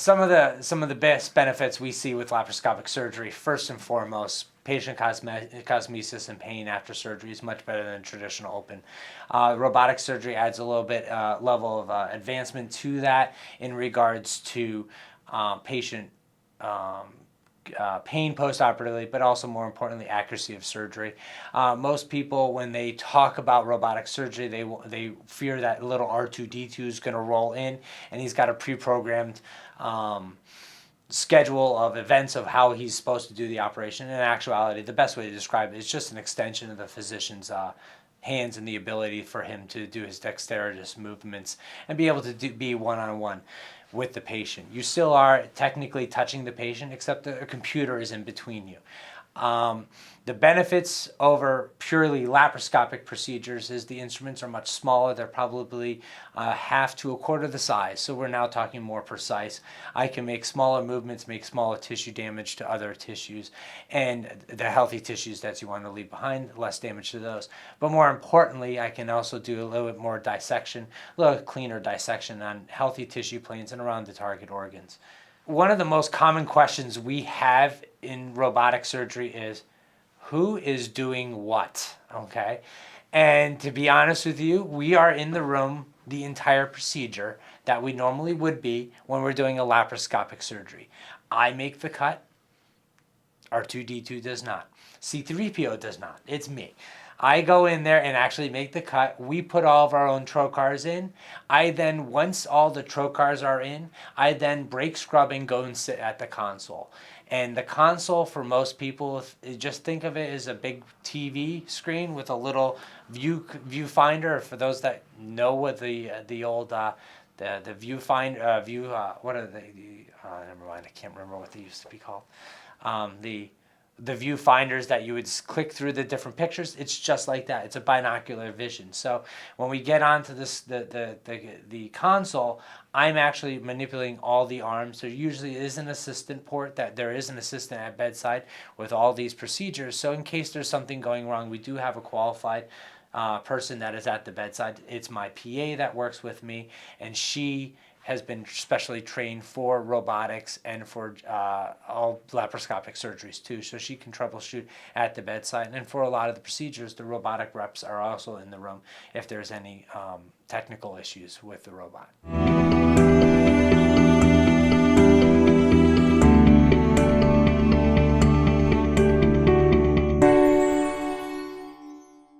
some of the best benefits we see with laparoscopic surgery, first and foremost, patient cosmesis and pain after surgery is much better than traditional open. Robotic surgery adds a little bit level of advancement to that in regards to patient pain post-operatively, but also more importantly, accuracy of surgery. Most people, when they talk about robotic surgery, they fear that little R2-D2 is going to roll in, and he's got a pre-programmed schedule of events of how he's supposed to do the operation. In actuality, the best way to describe it is just an extension of the physician's hands and the ability for him to do his dexterous movements and be able to be one-on-one with the patient. You still are technically touching the patient, except a computer is in between you. The benefits over purely laparoscopic procedures is the instruments are much smaller. They're probably half to a quarter the size, so we're now talking more precise. I can make smaller movements, make smaller tissue damage to other tissues, and the healthy tissues that you want to leave behind, less damage to those. But more importantly, I can also do a little bit more dissection, a little cleaner dissection on healthy tissue planes and around the target organs. One of the most common questions we have in robotic surgery is, who is doing what, okay? And to be honest with you, we are in the room the entire procedure that we normally would be when we're doing a laparoscopic surgery. I make the cut, R2-D2 does not. C3PO does not, it's me. I go in there and actually make the cut. We put all of our own trocars in. I then, once all the trocars are in, I then break scrubbing, go and sit at the console. And the console, for most people, just think of it as a big TV screen with a little viewfinder. For those that know what the old the viewfinder what are they? Never mind, I can't remember what they used to be called. The viewfinders that you would click through the different pictures, it's just like that. It's a binocular vision. So when we get onto this the console, I'm actually manipulating all the arms. There usually is an assistant port, that there is an assistant at bedside with all these procedures. So in case there's something going wrong, we do have a qualified person that is at the bedside. It's my PA that works with me, and she has been specially trained for robotics and for all laparoscopic surgeries too, so she can troubleshoot at the bedside. And for a lot of the procedures, the robotic reps are also in the room if there's any technical issues with the robot.